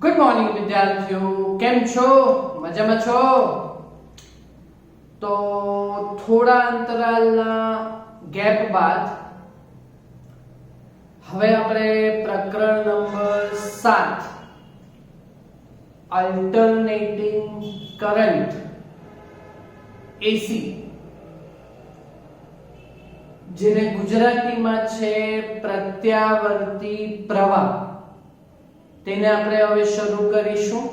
Good morning વિદ્યાર્થીઓ, કેમ છો? મજામાં છો? તો થોડા અંતરાલના ગેપ બાદ હવે આપણે પ્રકરણ નંબર 7 અલ્ટરનેટિંગ કરંટ એસી, જેને ગુજરાતીમાં છે પ્રત્યાવર્તી પ્રવાહ, તેને આપણે હવે શરૂ કરીશું.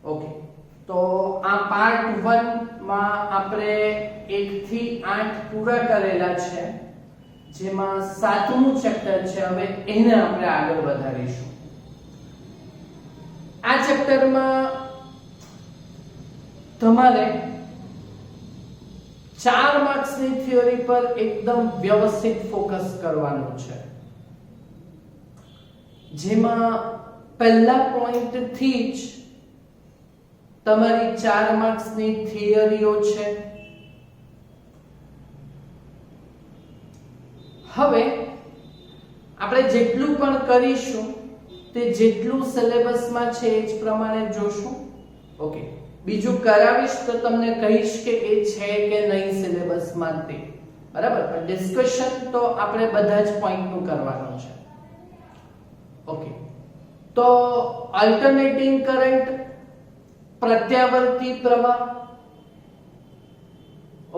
ઓકે, તો આ પાર્ટ 1 માં આપણે 1 થી 8 પૂરા કરેલા છે, જેમાં 7મું ચેપ્ટર છે. હવે એને આપણે આગળ વધારીશું. આ ચેપ્ટરમાં તમારે 4 માર્ક્સની થિયરી પર એકદમ વ્યવસ્થિત ફોકસ કરવાનું છે, જેમાં પહેલા પોઈન્ટ થી જ તમારી 4 માર્ક્સની થિયરીઓ છે. હવે આપણે જેટલું પણ કરીશું તે જેટલું સિલેબસમાં છે એ જ પ્રમાણે જોશું. ઓકે, બીજું કરાવીશ તો તમને કહીશ કે એ છે કે નહીં સિલેબસમાં તે, બરાબર. પણ ડિસ્કશન તો આપણે બધા જ પોઈન્ટનું કરવાનું છે. ઓકે, તો અલ્ટરનેટિંગ કરંટ, પ્રત્યાવર્તી પ્રવાહ.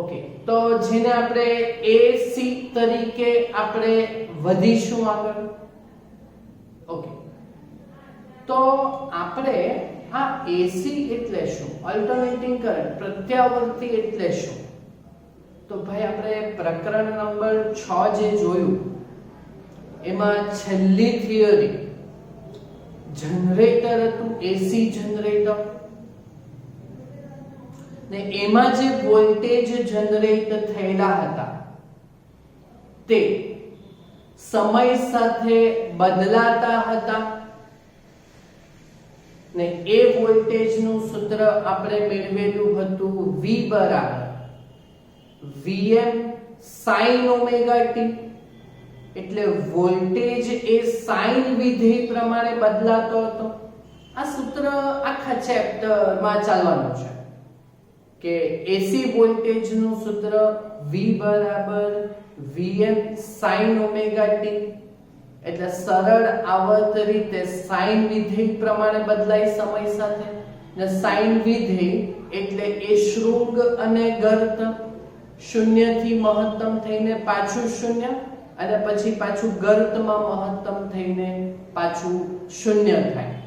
ઓકે, તો જેને આપણે એસી તરીકે આપણે વધીશું આગળ. ઓકે, તો આપણે આ એસી એટલે શું, અલ્ટરનેટિંગ કરંટ, પ્રત્યાવર્તી એટલે શું? તો ભાઈ આપણે પ્રકરણ નંબર 6 જે જોયું એમાં છેલ્લી થિયરી જનરેટર હતું, એસી જનરેટર, ને એમાં જે વોલ્ટેજ જનરેટ થયેલા હતા તે સમય સાથે બદલાતા હતા, ને એ વોલ્ટેજનું સૂત્ર આપણે મેળવેલું હતું V બરાબર Vm sin ઓમેગા t. એટલે વોલ્ટેજ એ સાઇન વિધેય પ્રમાણે બદલાતો હતો. આ સૂત્ર આખા ચેપ્ટરમાં ચાલવાનું છે કે એસી વોલ્ટેજનું સૂત્ર V બરાબર Vm sin ઓમેગા t. એટલે સરળ આવર્ત રીતે સાઇન વિધેય પ્રમાણે બદલાય સમય સાથે, ને સાઇન વિધેય એટલે એ શૃંગ અને ગર્ત, શૂન્ય થી મહત્તમ થઈને પાછું શૂન્ય, અને પછી પાછું ગર્તમાં મહત્તમ થઈને પાછું શૂન્ય થાય.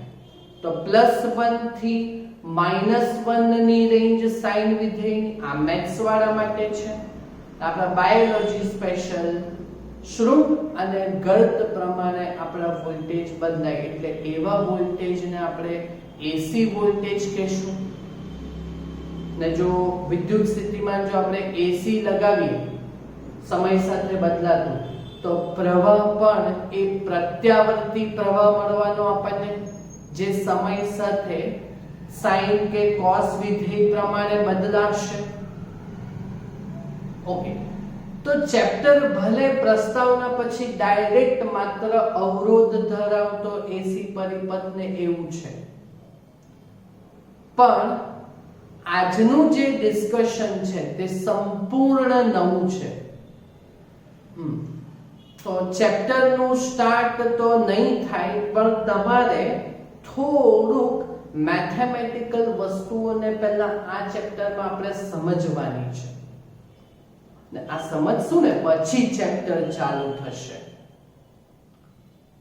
તો +1 થી -1 ની રેન્જ સાઇન વિધેયની. આ મેથ્સ વાળા માટે છે. આપણા બાયોલોજી સ્પેશિયલ શૃંગ અને ગર્ત પ્રમાણે આપણા વોલ્ટેજ બદલાય, એટલે એવા વોલ્ટેજને આપણે એસી વોલ્ટેજ કહેશું. ને જો વિદ્યુત સ્થિતિમાં જો આપણે એસી લગાવીએ, સમય સાથે બદલાતું, તો પ્રવાહ પણ એ પ્રત્યાવર્તી પ્રવાહ મળવાનો આપણને, જે સમય સાથે સાઇન કે કોસ વિધેય પ્રમાણે બદલાશે. ઓકે, તો ચેપ્ટર ભલે પ્રસ્તાવના પછી ડાયરેક્ટ માત્ર અવરોધ ધરાવતો એસી પરિપથને એવું છે, પણ આજનું જે ડિસ્કશન છે તે સંપૂર્ણ નવું છે. તો ચેપ્ટરનું સ્ટાર્ટ તો નહીં થાય, પણ તમારે થોડુંક મેથેમેટિકલ વસ્તુઓને પહેલા આ ચેપ્ટરમાં આપણે સમજવાની છે, ને આ સમજશું ને પછી ચેપ્ટર ચાલુ થશે.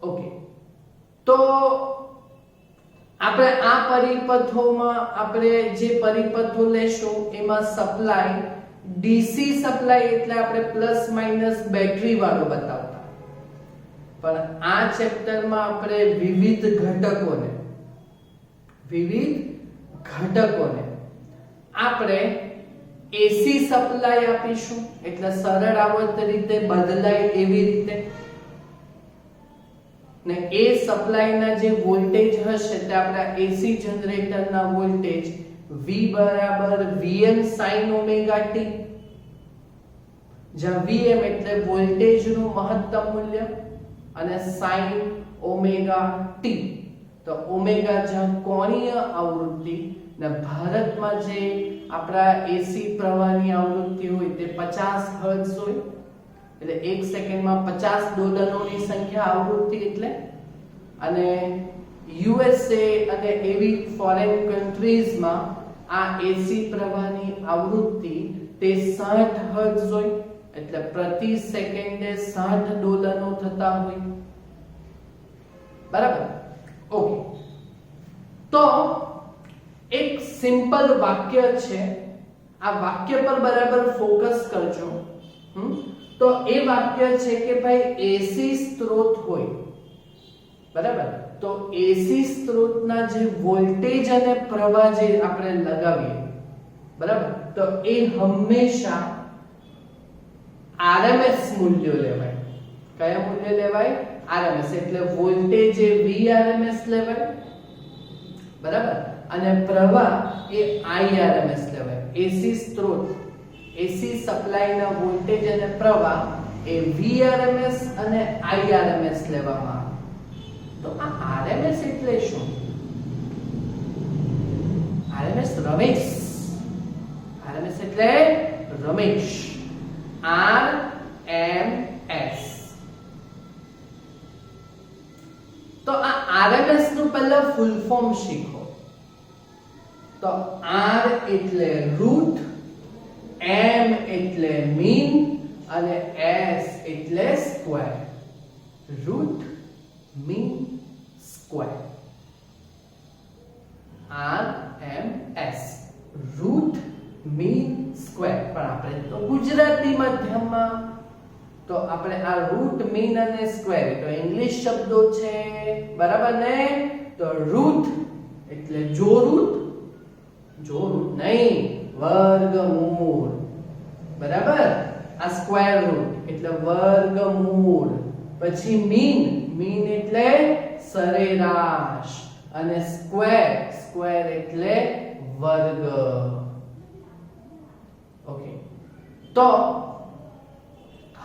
ઓકે, તો આપણે આ પરિપથોમાં આપણે જે પરિપથો લેશું એમાં સપ્લાય, ડીસી સપ્લાય એટલે આપણે પ્લસ માઇનસ બેટરી વાળો બતાવતા, પણ આ ચેપ્ટરમાં આપણે વિવિધ ઘટકોને આપણે એસી સપ્લાય આપીશું, એટલે સરળ આવર્ત રીતે બદલાય એવી રીતે, ને એ સપ્લાયના જે વોલ્ટેજ હશે તે આપણા એસી જનરેટરના વોલ્ટેજ V બરાબર Vm sin ઓમેગા t, જ્યાં Vm એટલે વોલ્ટેજનું મહત્તમ મૂલ્ય અને sin ઓમેગા t તો ઓમેગા જ્યાં કોણીય આવૃત્તિ ને ભારતમાં જે આપણા એસી પ્રવાહની આવૃત્તિ હોય તે 50 હર્ટ્ઝ હોય, એટલે 1 સેકન્ડમાં 50 દોલનોની સંખ્યા આવૃત્તિ એટલે. અને યુએસએ અને એવી ફોરેન કન્ટ્રીઝમાં આ એસી પ્રવાહની આવૃત્તિ તે 60 હર્ટ્ઝ હોય, એટલે પ્રતિ સેકન્ડે 60 દોલનો થતા હોય. બરાબર? ઓકે. તો એક સિમ્પલ વાક્ય છે, આ વાક્ય પર બરાબર ફોકસ કરજો. તો એ વાક્ય છે કે ભાઈ એસી સ્ત્રોત હોય, બરાબર? તો એસી સ્ત્રોતના જે વોલ્ટેજ અને પ્રવાહ જે આપણે લગાવીએ, બરાબર, તો એ હંમેશા RMS મૂલ્યો લેવાય. કયા મૂલ્ય લેવાય? RMS. એટલે વોલ્ટેજ એ VRMS લેવાય, બરાબર, અને પ્રવાહ એ IRMS લેવાય. એસી સ્ત્રોત, એસી સપ્લાયના વોલ્ટેજ અને પ્રવાહ એ VRMS અને IRMS લેવામાં આવે. તો આ RMS એટલે શું? RMS રમેશ. RMS એટલે રમેશ. RMS. તો આ RMS નું પહેલા ફૂલ ફોર્મ શીખો. તો R એટલે રૂટ, M એટલે મીન અને S એટલે square. Root mean square. RMS. Root mean square. પણ આપણે તો ગુજરાતી માધ્યમમાં તો આપણે આ રૂટ મીન અને સ્ક્વેર તો ઇંગ્લિશ શબ્દો છે, બરાબર ને? તો રૂટ એટલે જો રૂટ નહીં, વર્ગમૂળ, બરાબર? આ સ્ક્વેર રૂટ એટલે વર્ગમૂળ. પછી મીન એટલે સરેરાશ અને સ્ક્વેર એટલે વર્ગ. ઓકે. તો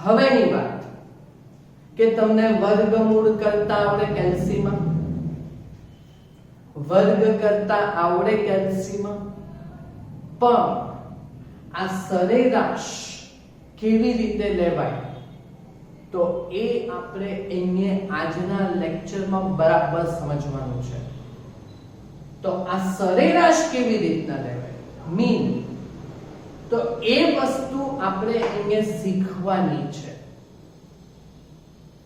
હવેની વાત કે તમને વર્ગમૂળ કરતા આવડે કેલ્સીમાં, વર્ગ કરતા આવડે કેલ્સીમાં, પણ આ સરેરાશ કેવી રીતે લેવાય તો એ આપણે અહીંયા આજના લેક્ચરમાં બરાબર સમજવાનું છે. તો આ સરેરાશ કેવી રીતના લેવાય, મીન, તો એ વસ્તુ આપણે અહીંયા શીખવાની છે.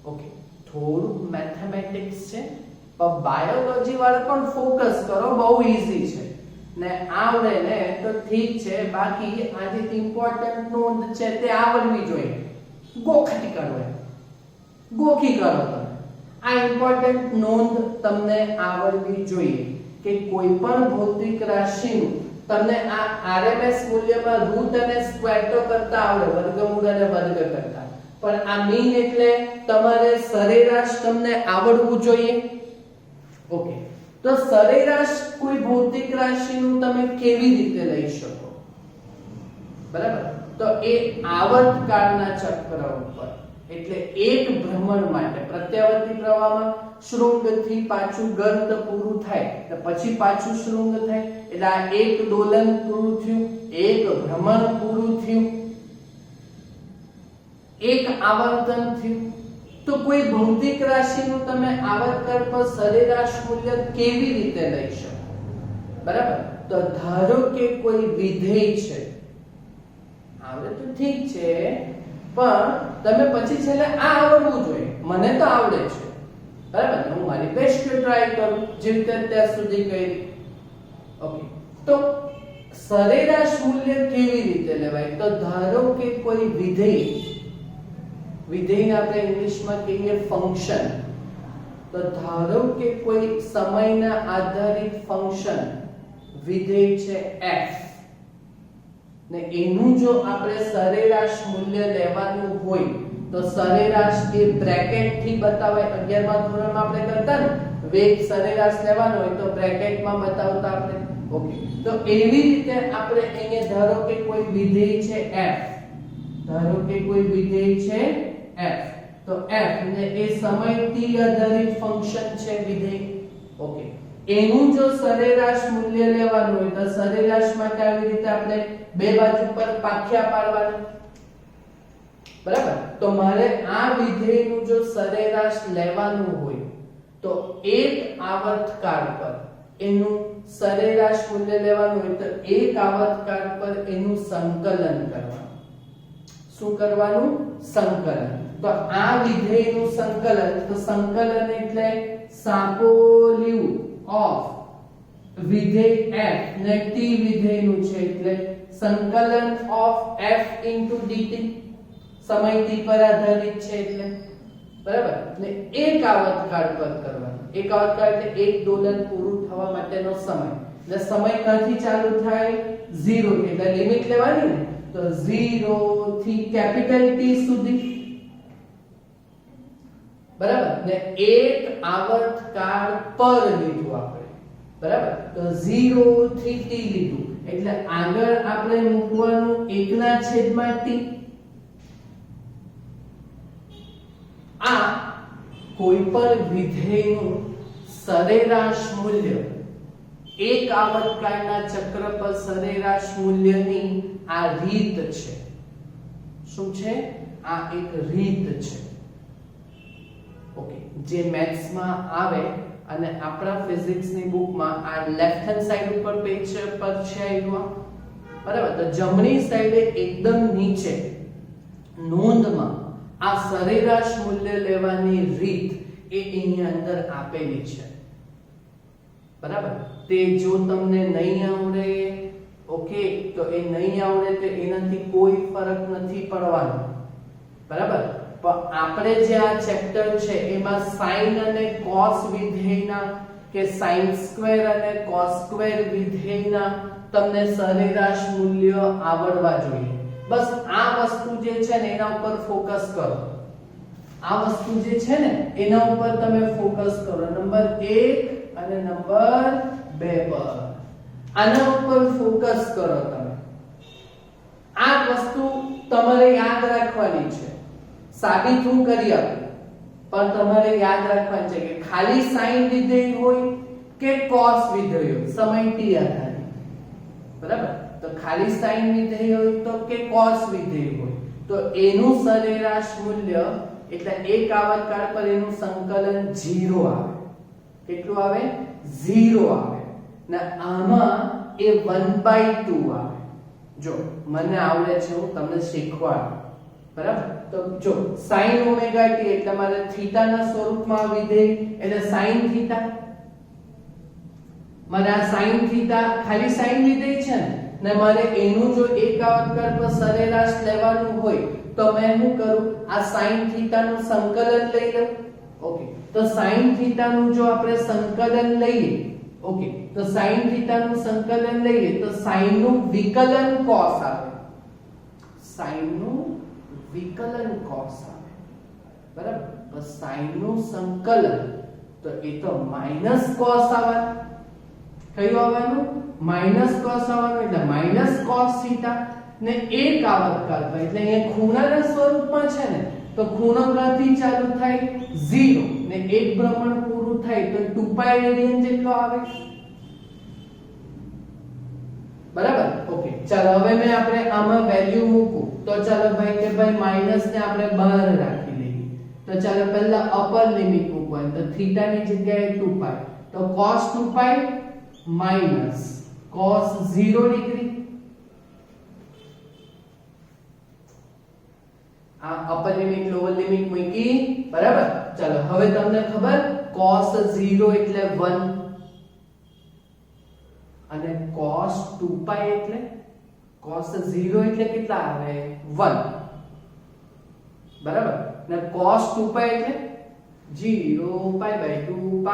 ઓકે. થોડું મેથેમેટિક્સ છે, પણ બાયોલોજી વાળા પણ ફોકસ કરો, બહુ ઈઝી છે ને આવડે ને તો ઠીક છે, બાકી આજે ઇમ્પોર્ટન્ટ નોંધ છે તે આવડવી જોઈએ. ગોખી કરો તમે. આ ઇમ્પોર્ટન્ટ નોંધ તમને આવડવી જોઈએ કે કોઈ પણ ભૌતિક રાશિનું તમને આ RMS મૂલ્યમાં રૂટ અને સ્ક્વેર તો કરતા આવડે, વર્ગમૂળ અને વર્ગ કરતા, પણ આ મીન એટલે તમારે સરેરાશ તમને આવડવું જોઈએ. ઓકે. તો સરેરાશ કોઈ ભૌતિક રાશિનું તમે કેવી રીતે લઈ શકો, બરાબર? તો એ આવર્તકાળના ચક્ર ઉપર, એટલે એક ભ્રમણ માટે પ્રત્યાવર્તી પ્રવાહમાં શૃંગથી પાછું ગર્ત પૂરું થાય તો પછી પાછું શૃંગ થાય, એટલે આ એક દોલન પૂરું થયું, એક ભ્રમણ પૂરું થયું, એક આવર્તન થયું. તો કોઈ ભૌતિક રાશિનું તમે આવર્તન પર સરેરાશ મૂલ્ય કેવી રીતે લઈ શકો, બરાબર? તો ધારો કે કોઈ વિધેય છે, આવડે તો ઠીક છે, પણ તમે પછી છેલ્લે આ આવડવું જોઈએ. મને તો આવડે છે, બરાબર? હું મારી બેસ્ટ ટ્રાય કરું, જે રીતે અત્યાર સુધી કરી. ઓકે. તો સરેરાશ મૂલ્ય કેવી રીતે લેવાય? તો ધારો કે કોઈ વિધેયને આપણે ઇંગ્લિશમાં કહીએ ફંક્શન. તો ધારો કે કોઈ સમયના આધારિત ફંક્શન વિધેય છે f, ને એનું જો આપણે સરેરાશ મૂલ્ય લેવાનું હોય તો સરેરાશ એ બ્રેકેટ થી બતાવાય. 11મા ધોરણમાં આપણે કરતા ને, વેગ સરેરાશ લેવાનો હોય તો બ્રેકેટમાં બતાવતા આપણે. ઓકે. તો એવી રીતે આપણે અહીંયા ધારો કે કોઈ વિધેય છે f, ધારો કે કોઈ વિધેય છે f, તો f ને એ સમયથી આધારિત ફંક્શન છે વિધેય, ઓકે, એનું જો સરેરાશ મૂલ્ય લેવાનું હોય તો સરેરાશ માટે આવી રીતે આપણે બે બાજુ પર પાખ્યા પાડવાના, બરાબર? તો મારે આ વિધેયનું જો સરેરાશ લેવાનું હોય તો એક આવર્તકાળ પર એનું સરેરાશ મૂલ્ય લેવાનું હોય તો એક આવર્તકાળ પર એનું સંકલન કરવાનું. શું કરવાનું? સંકલન. તો આ વિધેયનું સંકલન, તો સંકલન એટલે સાપોલિયું ઓફ વિધેય f ને t વિધેયનું છે એટલે સંકલન ઓફ f dt, સમય t પર આધારિત છે એટલે, બરાબર? ને એક આવર્તકાળ પર કરવાનું. એક આવર્તકાળ એટલે એક દોલન પૂરું થવા માટેનો સમય. એટલે સમય ક્યાંથી ચાલુ થાય? 0 થી. એટલે લિમિટ લેવાની ને, તો 0 થી કેપિટલ T સુધી, બરાબર? ને એક આવર્તકાળ પર લીધું આપણે, બરાબર? તો 0 થી t લીધું એટલે આગળ આપણે મૂકવાનું 1 ના છેદમાં t. આ કોઈ પણ વિધેયનું સરેરાશ મૂલ્ય એક આવર્તકાળના ચક્ર પર સરેરાશ મૂલ્યની આ રીત છે. શું છે? આ એક રીત છે. ઓકે, જે મેથ્સમાં આવે અને આપણા ફિઝિક્સની બુકમાં આ લેફ્ટ હેન્ડ સાઈડ ઉપર પેજ પર છે આવ્યું, બરાબર? તો જમણી સાઈડે એકદમ નીચે નોંધમાં આ સરેરાશ મૂલ્ય લેવાની રીત એ એની અંદર આપેલી છે, બરાબર? તે જો તમને નહીં આવડે, ઓકે, તો એ નહીં આવડે તો એનાથી કોઈ ફરક નથી પડવાનો, બરાબર? પણ આપણે જે આ ચેપ્ટર છે એમાં sin અને cos વિધેયના કે sin સ્ક્વેર અને cos સ્ક્વેર વિધેયના તમને સરેરાશ મૂલ્ય આવડવા જોઈએ. બસ આ વસ્તુ જે છે ને એના ઉપર ફોકસ કરો. આ વસ્તુ જે છે ને એના ઉપર તમે ફોકસ કરો. નંબર 1 અને નંબર 2 પર આના ઉપર ફોકસ કરો તમે. આ વસ્તુ તમારે યાદ રાખવાની છે. સાબિત હું કરી આપું, પણ તમારે યાદ રાખવાનું છે કે ખાલી sin વિધેય હોય કે cos વિધેય હોય, સમય t આધારિત, બરાબર? તો ખાલી sin વિધેય હોય તો કે cos વિધેય હોય તો એનું સરેરાશ મૂલ્ય એટલે એક આવર્તકાળ પર એનું સંકલન 0 આવે. કેટલું આવે? 0 આવે. ને આમાં એ 1/2 આવે. જો મને આવડે છે, હું તમને શીખવાડું, બરાબર? તો જો sin ઓમેગા t એટલે મારે થીટા ના સ્વરૂપમાં વિધેય એટલે sin થીટા. મારે આ sin થીટા ખાલી sin વિધેય છે ને મારે એનું જો એક આવર્તકાળ પર સરેરાશ લેવાનું હોય તો મેં શું કરું? આ sin થીટા નું સંકલન લઈ લઉં. ઓકે, તો sin થીટા નું જો આપણે સંકલન લઈએ, ઓકે, તો sin થીટા નું સંકલન લઈએ તો sin નું વિકલન cos આવે. sin નું વિકલન cos આવે, બરાબર? તો sin નું સંકલન તો એ તો માઈનસ cos આવે. કયું આવવાનું? માઈનસ cos આવવાનું. એટલે માઈનસ cos થીટા ને એક આવર્તકાળ પર એટલે અહીંયા ખૂણાના સ્વરૂપમાં છે ને તો ખૂણો ક્યાંથી ચાલુ થાય? 0 ને એક ભ્રમણ પૂરું થાય તો 2π રેડિયન જેટલો આવે, બરાબર? ઓકે, ચાલો હવે મેં આપણે આમાં વેલ્યુ મૂકું તો ચાલો ભાઈ કે ભાઈ માઈનસ ને આપણે બહાર રાખી લઈએ. તો ચાલો પહેલા અપર લિમિટ મૂકવાની, તો થીટા ની જગ્યાએ 2π, તો cos 2π માઈનસ cos 0 ડિગ્રી. આ અપર લિમિટ લોઅર લિમિટ મૂકી, બરાબર? ચાલો હવે તમને ખબર cos 0 એટલે 1 અને cos 2π એટલે cos 0 એટલે કેટલા આવે? 1, બરાબર? ને cos 2π એટલે 0π/2 π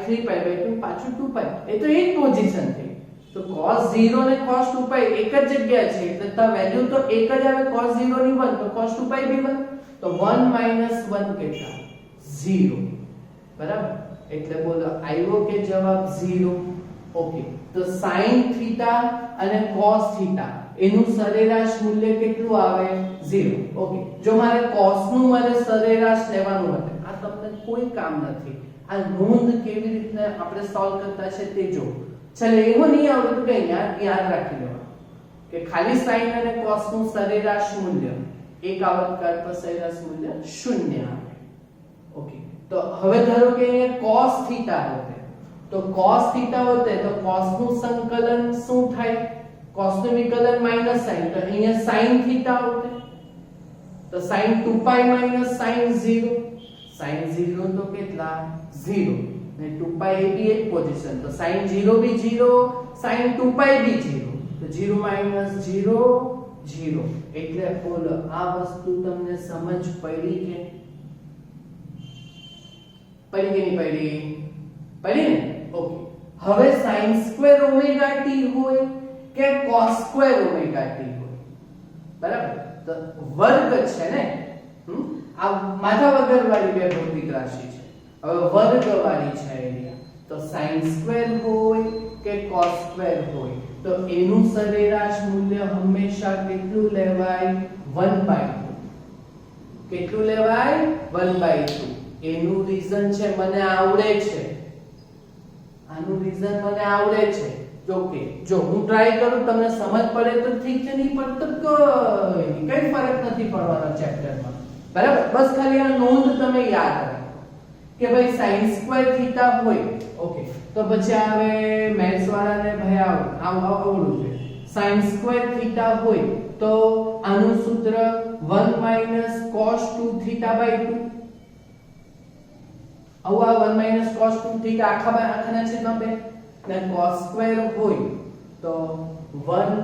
3π/2 પાછું 2π. એ તો એક પોઝિશન થઈ. તો cos 0 ને cos 2π એક જ જગ્યા છે એટલે તા વેલ્યુ તો એક જ આવે. cos 0 ની 1 તો cos 2π બી 1. તો 1 - 1 કેટલા? 0, બરાબર? એટલે બોલો આવ્યો કે જવાબ 0. ઓકે, તો sin થીટા અને cos થીટા એનું સરેરાશ મૂલ્ય કેટલું આવે? 0. ઓકે, જો મારે cos નું મારે સરેરાશ લેવાનું હોય, આ તમને કોઈ કામ નથી. આ નોંધ કેવી રીતે આપણે સોલ્વ કરતા છે તે જો. ચાલો એવું નહીં આવડે તો કઈ યાદ રાખી લેવાનું કે ખાલી sin અને cos નું સરેરાશ મૂલ્ય એક આવર્તકાળ પર સરેરાશ મૂલ્ય 0 આવે. ઓકે, તો હવે ધારો કે અહીંયા cos θ હોતે તો cos θ હોતે તો cos નું સંકલન શું થાય? cos નું વિકલન માઈનસ sin તો અહીંયા sin θ હોતે તો sin 2π sin 0 sin 0 તો કેટલા 0 ને 2π એ બી એક પોઝિશન તો sin 0 બી 0 sin 2π બી 0 તો 0 0 0 એટલે બોલો આ વસ્તુ તમને સમજ પડી કે નહીં પડી ને? ઓકે, હવે sin સ્ક્વેર ઓમેગા t હોય કે cos સ્ક્વેર ઓમેગા t હોય, બરાબર? તો વર્ગ છે ને, આ માથા વગર વાળી બે ભૌતિક રાશિ છે. હવે વર્ગ વાળી છે એરિયા તો sin સ્ક્વેર હોય કે cos સ્ક્વેર હોય તો એનું સરેરાશ મૂલ્ય હંમેશા કેટલું લેવાય? 1/2. કેટલું લેવાય? 1/2. એનું રીઝન છે મને આવડે છે, આનું રીઝન મને આવડે છે. ઓકે, જો હું ટ્રાય કરું તમને સમજ પડે તો ઠીક છે, નહીં પડે તો કઈ ફરક નથી પડવાનો ચેપ્ટરમાં, બરાબર? બસ ખાલી આ નોંધ તમે યાદ રાખો કે ભાઈ sin સ્ક્વેર થીટા હોય. ઓકે, તો પછી આવે મેથ્સ વાળાને ભાઈ આવડું છે. sin સ્ક્વેર થીટા હોય તો આનું સૂત્ર 1 cos 2θ/2. આવા 1 cos 2θ આખાના છેદમાં 2 ને cos સ્ક્વેર હોય તો 1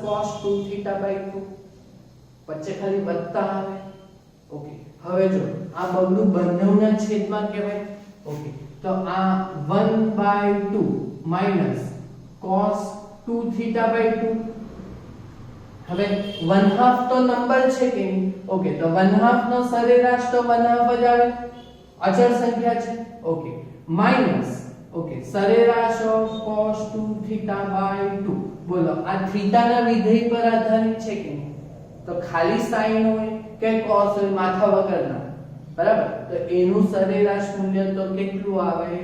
cos 2θ/2 વચ્ચે ખાલી વત્તા આવે. ઓકે, હવે જો આ બગડું બંનેના છેદમાં કહેવાય. ઓકે, તો આ 1/2 cos 2θ/2. હવે 1/2 તો નંબર છે કે નહીં? ઓકે, તો 1/2 નો સરેરાશ તો 1/2 જ આવે, અચળ સંખ્યા છે. ઓકે, માઈનસ ઓકે સરેરાશ ઓફ cos 2θ/2. બોલો આ થીટાના વિધેય પર આધારિત છે કે નહીં? તો ખાલી sin હોય કે cos હોય માથા વગરના, બરાબર? તો એનું સરેરાશ મૂલ્ય તો કેટલું આવે?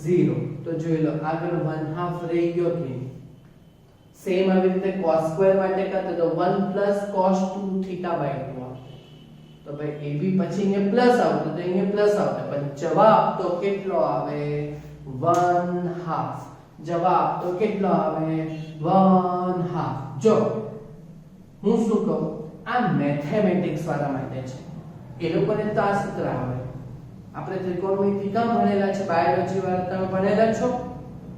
0. તો જોઈ લો આગળ 1/2 રહી ગયો કે નહીં? સેમ આવી રીતે cos સ્ક્વેર માટે કરતા તો 1 cos 2θ/2. તો ભાઈ એ બી પછી અહીંયા પ્લસ આવતો તો અહીંયા પ્લસ આવતો પણ જવાબ તો કેટલો આવે? 1/2. જવાબ તો કેટલો આવે? 1/2. જો હું શું કહું, આ મેથેમેટિક્સ વાળા માટે છે, એ લોકોને તો આ સૂત્ર આવે. આપણે ત્રિકોણમિતિ કાં ભણેલા છે? બાયોલોજી વાળા તમે ભણેલા છો?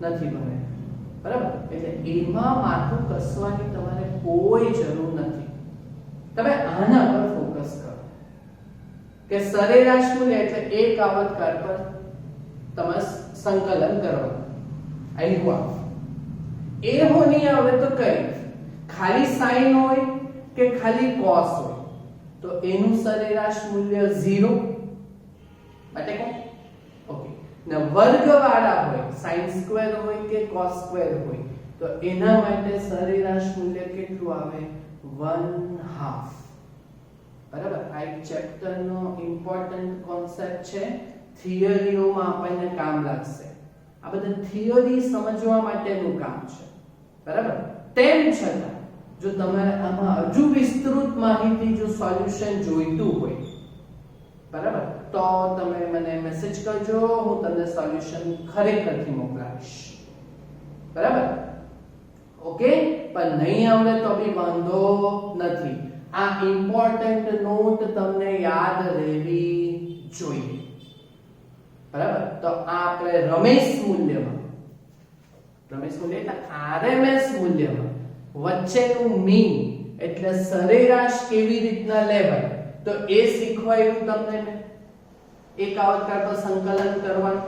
નથી ભણેલા, બરાબર? એટલે એમાં માથું કસવાની તમારે કોઈ જરૂર નથી. તમે આના પર ફોકસ કરો કે સરેરાશ મૂલ્ય એટલે એક આવર્તકાળ પર તમે સંકલન કરવાનું. આઈ હુઆ એ હો નહીં આવે તો કઈ ખાલી sin હોય કે ખાલી cos હોય તો એનું સરેરાશ મૂલ્ય 0 માટે કો. ઓકે, ને વર્ગવાળા હોય sin સ્ક્વેર હોય કે cos સ્ક્વેર હોય તો એના માટે સરેરાશ મૂલ્ય કેટલું આવે? 1/2. બરાબર? આ એક ચેપ્ટરનો ઇમ્પોર્ટન્ટ કોન્સેપ્ટ છે, થિયરીઓમાં આપણને કામ લાગશે. આ બધા થિયરી સમજવા માટેનું કામ છે, બરાબર? તેમ છતાં જો તમારે આમાં હજુ વિસ્તૃત માહિતી જો સોલ્યુશન જોઈતું હોય, બરાબર, તો તમે મને મેસેજ કરજો, હું તમને સોલ્યુશન ખરેખરથી મોકલાવીશ, બરાબર? ઓકે, પણ નહીં આવડે તો બી વાંધો નથી. આ ઇમ્પોર્ટન્ટ નોટ તમને યાદ રહેવી જોઈએ, બરાબર? તો આ આપણે રમેશ મૂલ્યમાં એટલે RMS મૂલ્યમાં વચ્ચેનું મીન એટલે સરેરાશ કેવી રીતના લેવાય તો એ શીખવાયું તમને મેં. એક આવર્તકાળ પર સંકલન કરવાનું,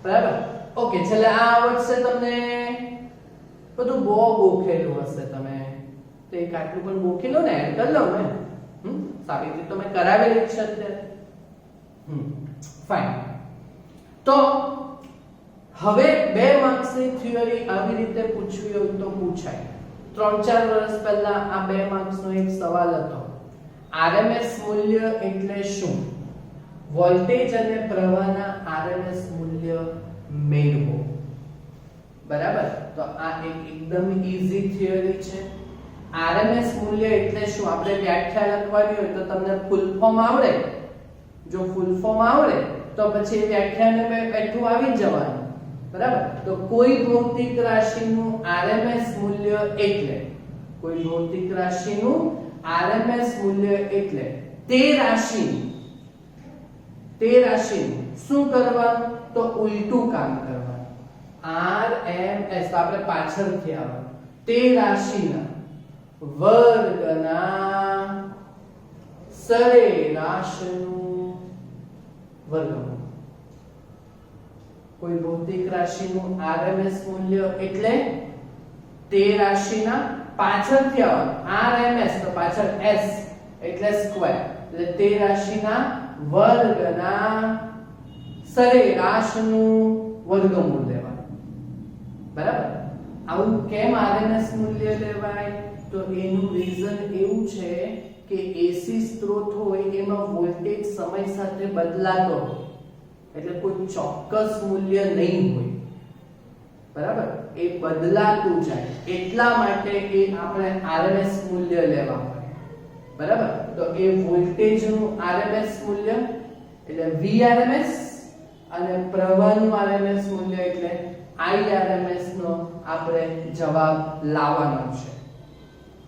બરાબર? ઓકે, છેલ્લે આ આવડશે તમને. બધું બહુ ગોખેલું હશે, તમે તો એક આટલું પણ ગોખી લો ને, એડ કરી લો ને. સાબિતી તો મેં કરાવેલી જ છે અત્યારે. ફાઇન. તો હવે 2 માર્ક્સની થિયરી આવી રીતે પૂછવી હોય તો પૂછાય. 3-4 વર્ષ પહેલા આ 2 માર્ક્સનો એક સવાલ હતો, RMS મૂલ્ય એટલે શું? વોલ્ટેજ અને પ્રવાહના RMS મૂલ્ય મેળવો. બરાબર, તો આ એકદમ ઈઝી થિયરી છે. RMS મૂલ્ય એટલે શું? આપણે વ્યાખ્યા લખવાની હોય તો તમને ફૂલ ફોર્મ આવડે. જો ફૂલ ફોર્મ આવડે તો પછી વ્યાખ્યાને એટલું આવી જવાનું. બરાબર, તો કોઈ ભૌતિક રાશિનું RMS મૂલ્ય એટલે કોઈ ભૌતિક રાશિનું RMS મૂલ્ય એટલે તે રાશિનું શું કરવાનું? તો ઉલટું કામ કરવાનું. RMS તો આપણે પાછળથી આવવાનું. તે રાશિના વર્ગના સરેરાશનું વર્ગમૂળ. કોઈ ભૌતિક રાશિનું RMS મૂલ્ય એટલે તે રાશિના પાછળથી આવવાનું. RMS તો પાછળ S એટલે સ્ક્વેર, એટલે તે રાશિના વર્ગના સરેરાશનું વર્ગમૂળ લેવાનું. બરાબર, આવું કેમ RMS મૂલ્ય લેવાય? તો એનું રીઝન એવું છે કે AC સ્ત્રોત હોય એમાં વોલ્ટેજ સમય સાથે બદલાતો હોય, એટલે કોઈ ચોક્કસ મૂલ્ય નહીં હોય. બરાબર, એ બદલાતું જાય, એટલા માટે એ આપણે RMS મૂલ્ય લેવા પડે. બરાબર, તો એ વોલ્ટેજનું RMS મૂલ્ય એટલે Vrms અને પ્રવાહનું RMS મૂલ્ય એટલે Irms નો આપણે જવાબ લાવવાનો છે.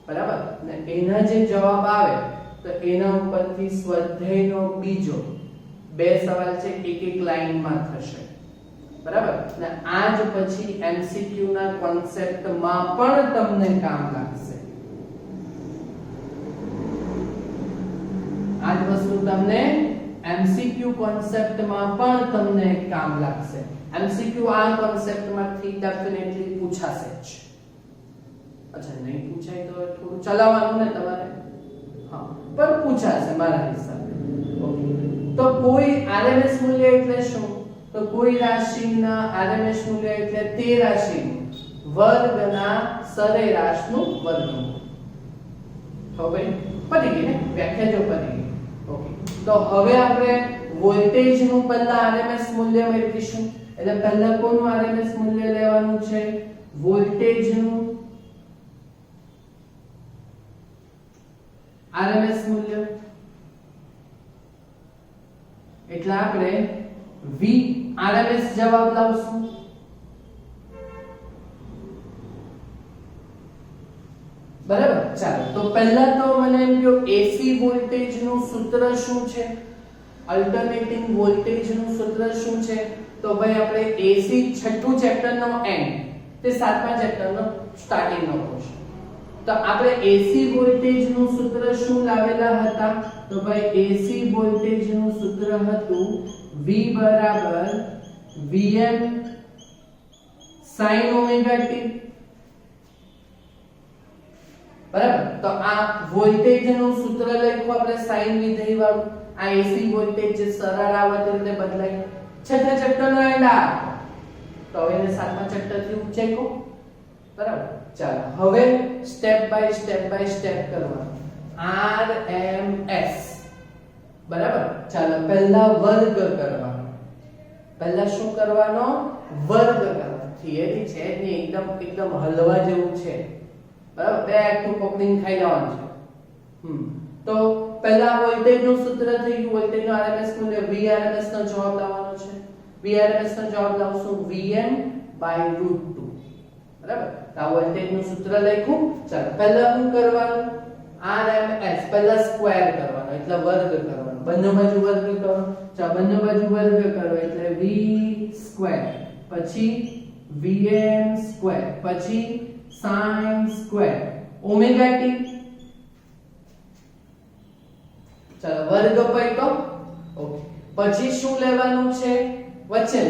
બરાબર, ને એના જે જવાબ આવે તો એના ઉપરથી સ્વાધ્યાયનો બીજો બે સવાલ છે, એક એક લાઈનમાં થશે. બરાબર, ને આજ પછી MCQ ના કોન્સેપ્ટમાં પણ તમને કામ લાગશે. આજ વસ્તુ તમને MCQ કોન્સેપ્ટમાં પણ તમને કામ લાગશે. MCQ આ કોન્સેપ્ટમાંથી ડેફિનેટલી પૂછાશે જ. અચ્છા, નહીં પૂછાય તો થોડું ચલાવવાનું ને તમારે. હા, પણ પૂછાશે મારા હિસાબે. ઓકે, તો કોઈ RMS મૂલ્ય એટલે શું? તો કોઈ રાશિના RMS મૂલ્ય એટલે તે રાશિનું વર્ગના સરેરાશનું વર્ગમૂળ. હવે પતી ગઈ ને વ્યાખ્યા? જો પતી ગઈ. ઓકે, તો હવે આપણે વોલ્ટેજનું પહેલા RMS મૂલ્ય મેળવીશું. એટલે પહેલા કોનું RMS મૂલ્ય લેવાનું છે? વોલ્ટેજનું RMS મૂલ્ય. એટલે આપણે Vrms જવાબ લાવશું. બરાબર, ચાલો તો પહેલા તો મને એમ કહો AC વોલ્ટેજનું સૂત્ર શું છે? અલ્ટરનેટિંગ વોલ્ટેજનું સૂત્ર શું છે? તો ભાઈ આપણે AC છઠ્ઠું ચેપ્ટરનો એન્ડ તે સાતમા ચેપ્ટરનો સ્ટાર્ટિંગનો ક્વેશ્ચન. તો આપણે AC વોલ્ટેજનું સૂત્ર શું લાવેલા હતા? તો ભાઈ AC વોલ્ટેજનું સૂત્ર હતું V બરાબર Vm sin ઓમેગા t. બરાબર, તો આ વોલ્ટેજનું સૂત્ર લખ્યું આપણે sin વિધેય વાળું. આ AC વોલ્ટેજ જે સરળ આવત રીતે બદલાય. છઠ્ઠા ચેપ્ટરનો એન્ડ આ. તો હવે એને સાતમા ચેપ્ટર થી ઉંચાઈકો. બરાબર, ચાલો હવે સ્ટેપ બાય સ્ટેપ કરવાનું. RMS. બરાબર, ચાલો પહેલા વર્ગ કરવાનો. પહેલા શું કરવાનો? વર્ગ કરવાનો. થિયરી છે ને એકદમ હલવા જેવું છે. બરાબર, બે એકનું પકડીને ખાઈ જવાનું છે. તો પહેલા વોલ્ટેજનું સૂત્ર થઈ ગયું. વોલ્ટેજનો RMS મૂલ્ય Vrms નો જવાબ લાવવાનો છે. Vrms નો જવાબ લાવશું Vm/√2. બરાબર, તો આ વોલ્ટેજનું સૂત્ર લખ્યું. ચાલો પહેલા શું કરવાનું? RMS પહેલા સ્ક્વેર કરવાનો એટલે વર્ગ કરવાનો. બંને બાજુ વર્ગ કરો. ચાલો બંને બાજુ વર્ગ કરો એટલે V સ્ક્વેર, પછી Vm સ્ક્વેર, પછી sin સ્ક્વેર ઓમેગા t. ચાલો વર્ગ પૈતો. ઓકે, પછી શું લેવાનું છે? વચ્ચે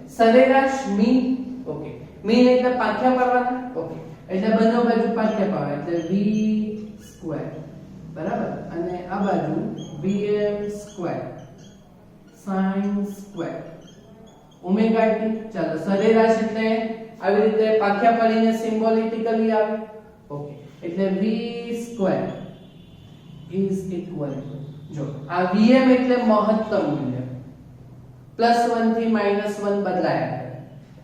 સરેરાશ મીન. ઓકે, મીન એટલે પાથિયા પાડવાના. ઓકે, એટલે બંને બાજુ પાથિયા પાડવા એટલે V સ્ક્વેર. બરાબર, અને આ બાજુ Vm square sin square omega t. ચાલો સરેરાશ એટલે આવી રીતે પાથિયા પાડીને સિમ્બોલિકલી આવે. ઓકે, એટલે V square is equal to, જો આ Vm એટલે મહત્તમ મૂલ્ય +1 થી -1 બદલાયા કરે.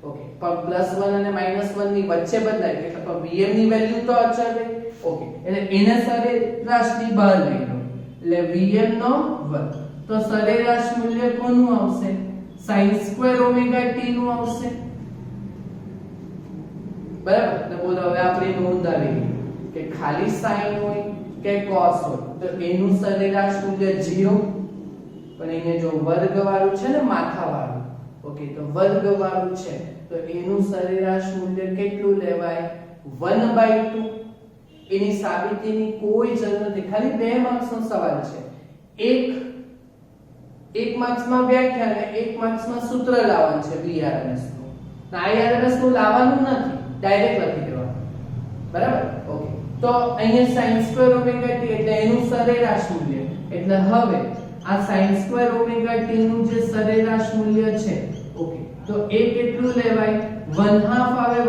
ઓકે, પણ +1 અને -1 ની વચ્ચે બદલાય એટલે પણ Vm ની વેલ્યુ તો અચળ રહે. ઓકે, એટલે એને સરેરાશની બહાર લઈ લો એટલે Vm નો વર્ગ. તો સરેરાશ મૂલ્ય કોનું આવશે? sin² ωt નું આવશે. બરાબર. તો બોલો હવે આપણે નોંધ આવી ગઈ કે ખાલી sin હોય કે cos હોય તો એનું સરેરાશ મૂલ્ય 0, પણ અહીંયા જો વર્ગ વાળું છે ને માથા વાળું, ઓકે, તો વર્ગ વાળું છે તો એનું સરેરાશ મૂલ્ય કેટલું લેવાય? 1/2. એની સાબિતીની કોઈ જરૂર નથી, ખાલી 2 માર્ક્સનો સવાલ છે. એક માર્ક્સમાં વ્યાખ્યા અને 1 માર્ક્સમાં સૂત્ર લાવવાનું છે VRMS નું. IRMS નું લાવવાનું નથી, ડાયરેક્ટ લખી દેવાનું. બરાબર? ઓકે. તો અહીંયા sin² ωt એટલે એનું સરેરાશ મૂલ્ય. એટલે હવે આ sin² ωt નું જે સરેરાશ મૂલ્ય છે, ઓકે, તો એ કેટલું લેવાય? 1/2 આવે. 1/2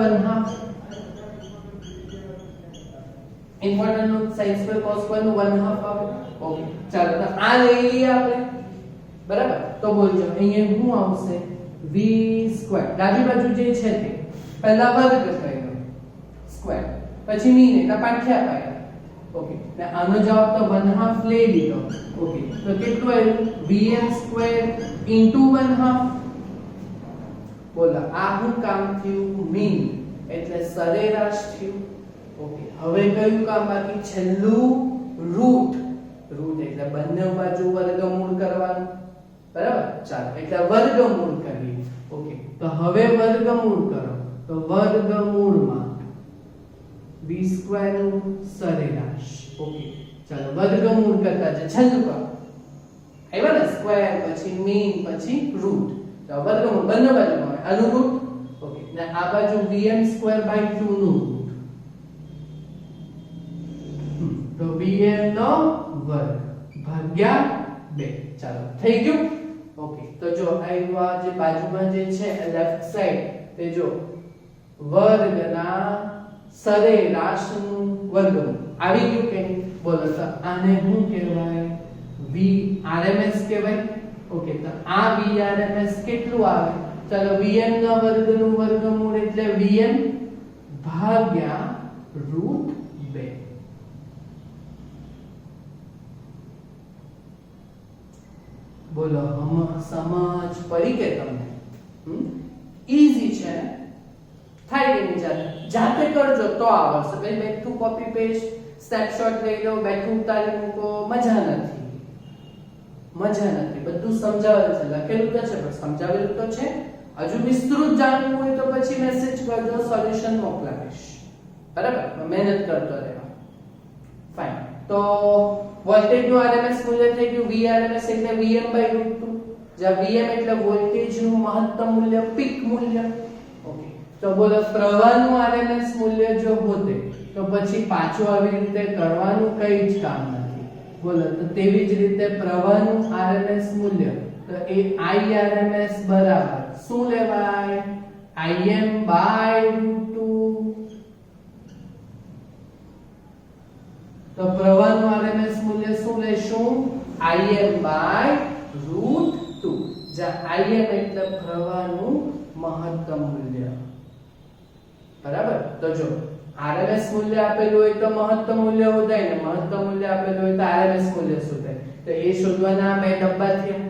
ઇમ્પોર્ટન્ટ નું sin² cos² નું 1/2 આવે. ઓકે, ચાલો તો આ લઈ લઈએ આપણે. બરાબર. તો બોલજો અહીંયા શું આવશે? v². ડાબી બાજુ જે છે તે પહેલા વર્ગ કર્યો, સ્ક્વેર, પછી મીન એટલે પાઠ્યા પાડ્યા. ઓકે, એટલે આનો જવાબ તો 1/2 લઈ લીધો. ઓકે, તો કેટલું આવ્યું? Vm² * 1/2. બોલો આ શું કામ થયું? મીન એટલે સરેરાશ થયું. ઓકે, હવે કયું કામ બાકી? છેલ્લું રૂટ. રૂટ એટલે બંને બાજુ વર્ગમૂળ કરવાનું. બરાબર? ચાલો એટલે વર્ગમૂળ કરીએ. ઓકે, તો હવે વર્ગમૂળ કરો તો વર્ગમૂળમાં v² નું સરેરાશ. ઓકે, ચાલો વર્ગમૂળ કરતા છે છેલ્લું કામ આવ્યા ને, સ્ક્વેર પછી મીન પછી રૂટ. તો વર્ગમૂળ બંને બાજુ આવે આનું રૂટ. ઓકે, ને આ બાજુ Vm²/2 નું રૂટ. તો Vm નો વર્ગ ભાગ્યા 2. ચાલો થઈ ગયું. ઓકે, તો જો આ જે બાજુમાં જે છે લેફ્ટ સાઈડ તે જો વર્ગના સરેરાશનું વર્ગમૂળ આવી ગયું કે નહીં? બોલો તો આને શું કહેવાય? VRMS કહેવાય. ઓકે, તો આ VRMS કેટલું આવે? ચાલો Vm ના વર્ગનું વર્ગમૂળ એટલે Vm ભાગ્યા √2. બોલો સમજ પડી કે તમને? ઈઝી છે, થાય કે નહીં? જાતે કરજો તો આવડશે. ભાઈ બેઠું કોપી પેસ્ટ સ્નેપશોટ લઈ લો, બેઠું ઉતારી મૂકો, મજા નથી. બધું સમજાવેલું છે, લખેલું તો છે પણ સમજાવેલું તો છે. હજુ વિસ્તૃત જાણવું હોય તો પછી મેસેજ કરજો, સોલ્યુશન મોકલાવીશ. બરાબર? મહેનત કરતો રહેવા. ફાઇન. તો વોલ્ટેજ નું RMS મૂલ્ય થઈ ગયું VRMS એટલે Vm/√2. જ્યાં Vm એટલે વોલ્ટેજ નું મહત્તમ મૂલ્ય, પીક મૂલ્ય. ઓકે, તો બોલો પ્રવાહનું RMS મૂલ્ય જો હોતે તો પછી પાછું આવી રીતે કરવાનું કઈ જ કામ નથી. બોલો તો તેવી જ રીતે પ્રવાહનું RMS મૂલ્ય તો એ IRMS બરાબર શું લેવાય? Im/√2. તો પ્રવાહનું RMS મૂલ્ય શું લેશું? Im/√2. જ્યાં Im એટલે પ્રવાહનું મહત્તમ મૂલ્ય. બરાબર? તો જો RMS મૂલ્ય આપેલું હોય તો મહત્તમ મૂલ્ય શોધાય ને મહત્તમ મૂલ્ય આપેલું હોય તો RMS મૂલ્ય શોધાય. તો એ શોધવાના બે ડબ્બા થયા.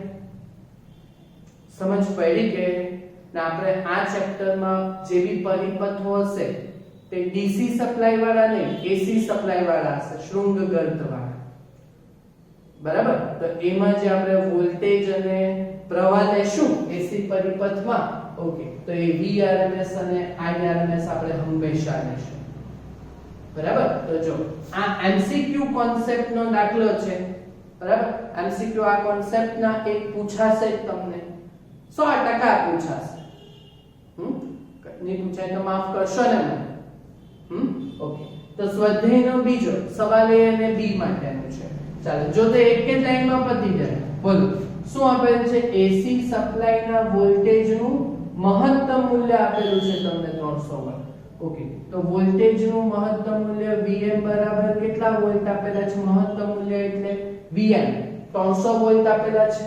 સમજ પડી કે? ને આપણે આ ચેપ્ટરમાં જે બી પરિપથો હશે તે DC સપ્લાય વાળા નહીં, AC સપ્લાય વાળા હશે, શૃંગગર્ત વાળા. બરાબર? તો એમાં જે આપણે વોલ્ટેજ અને પ્રવાહ લેશું AC પરિપથમાં, ઓકે, તો એ VRMS અને IRMS આપણે હંમેશા લેશું. બરાબર? તો જો આ MCQ કોન્સેપ્ટનો દાખલો છે. બરાબર? MCQ આ કોન્સેપ્ટના એક પૂછાશે તમને, 100% પૂછાશે. નહીં પૂછાય તો માફ કરશો ને મને. ઓકે, તો સ્વાધ્યાયનો બીજો સવાલ A અને B માટેનો છે. ચાલો જો તો એક જ લાઈનમાં પતી જાય. બોલો શું આપેલ છે? AC સપ્લાયના વોલ્ટેજનું મહત્તમ મૂલ્ય આપેલું છે તમને 300 વોલ્ટ. ઓકે, તો વોલ્ટેજનું મહત્તમ મૂલ્ય Vm બરાબર કેટલા વોલ્ટ આપેલા છે? મહત્તમ મૂલ્ય એટલે Vm 300 વોલ્ટ આપેલા છે.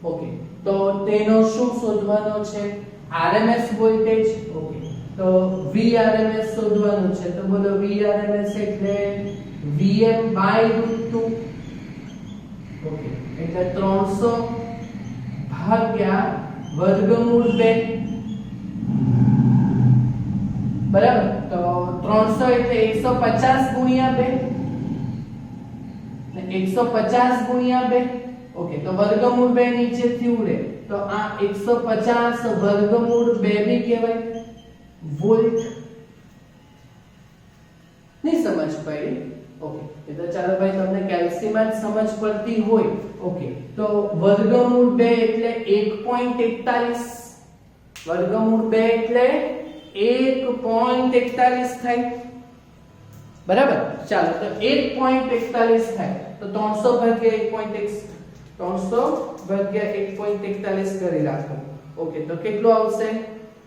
ઓકે, તો તેનો શું શોધવાનો છે? RMS voltage. ઓકે, તો Vrms શોધવાનું છે. તો બોલો Vrms એટલે Vm/√2. ઓકે, એટલે 300 ભાગ્યા વર્ગમૂળ 2. બરાબર. તો 300 એટલે 150 ગુણ્યા 2 ને 150 ગુણ્યા 2. ઓકે, તો વર્ગમૂળ 2 નીચેથી ઉડે તો આ 150 વર્ગમૂળ 2 બી કહેવાય વોલ્ટ. ની સમજ પડી? ઓકે, તો ચાલો ભાઈ તમને કેલ્સીમાં જ સમજ પડતી હોય. ઓકે, તો વર્ગમૂળ 2 એટલે 1.41. વર્ગમૂળ 2 એટલે 1.41 થાય. બરાબર. ચાલો, તો 1.41 થાય તો 300 ભાગ્યા 1.41 કરી રાખો. ઓકે, તો કેટલું આવશે?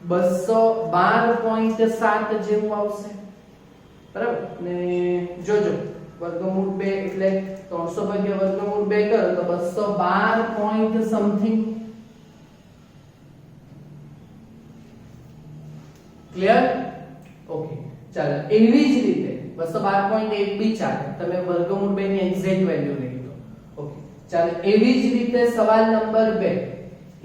212.7 જેવું આવશે. બરાબર. ને જોજો વર્ગમૂળ 2 એટલે 300 ભાગ્યા વર્ગમૂળ 2 કરો તો 212 પોઈન્ટ સમથિંગ. ક્લિયર? ઓકે, ચાલો એવી જ રીતે 212.1 બી ચાલે. તમે વર્ગમૂળ 2 ની એક્ઝેક્ટ વેલ્યુ લઈ લો. ઓકે, ચાલો એવી જ રીતે સવાલ નંબર 2.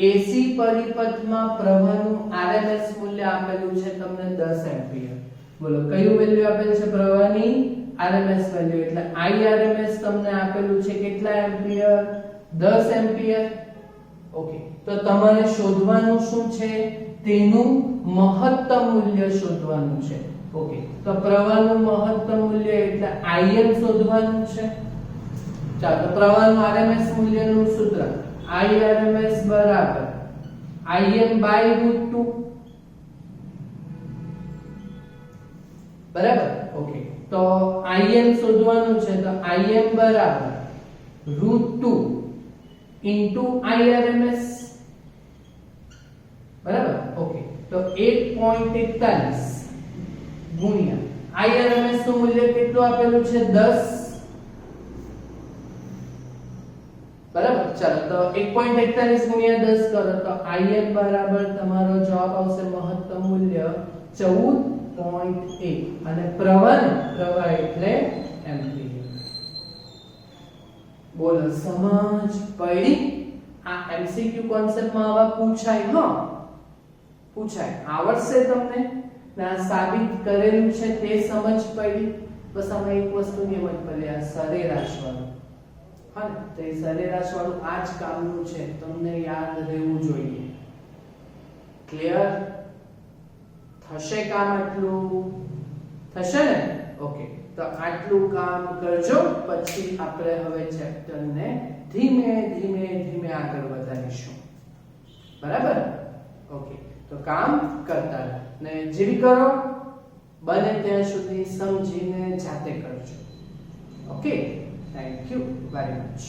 AC પરિપથમાં પ્રવાહનું RMS મૂલ્ય આપેલું છે તમને 10 એમ્પિયર. બોલો કયું વેલ્યુ આપેલ છે? પ્રવાહની RMS વેલ્યુ. એટલે IRMS તમને આપેલું છે કેટલા એમ્પિયર? 10 એમ્પિયર. ઓકે, તો તમારે શોધવાનું શું છે? તેનું મહત્તમ મૂલ્ય શોધવાનું છે. ઓકે, તો પ્રવાહનું મહત્તમ મૂલ્ય એટલે Im શોધવાનું છે. ચાલો, પ્રવાહનું RMS મૂલ્યનું સૂત્ર IRMS બરાબર Im/√2. બરાબર. ઓકે, તો Im શોધવાનું છે તો Im બરાબર √2 ઇન્ટુ IRMS. બરાબર. ઓકે, તો 1.41 ગુણ્યા IRMS નું મૂલ્ય કેટલું આપેલું છે? 10. બરાબર. ચાલો, તો 1.41 ગુણ્યા 10 કરો તો Im બરાબર તમારો જવાબ આવશે મહત્તમ મૂલ્ય 14.1 અને પ્રવાહ એટલે એમ્પિયર. બોલો સમજ પડી? આ MCQ કોન્સેપ્ટમાં આવા પૂછાય. હા, પૂછાય, આવડશે તમને. ના સાબિત કરેલું છે તે સમજ પડી. બસ આમાં એક વસ્તુની સમજ પડી, આ સરેરાશ વાળું. હા, તો એ સરેરાશ વાળું આ જ કામનું છે, તમને યાદ રહેવું જોઈએ. ક્લિયર? થશે કામ આટલું? થશે ને? ઓકે, તો આટલું કામ કરજો. પછી આપણે હવે ચેપ્ટરને ધીમે ધીમે આગળ વધારીશું. બરાબર. ઓકે, તો કામ કરતા ને જેવી કરો બને ત્યાં સુધી સમજીને જાતે કરજો. Okay, thank you very much.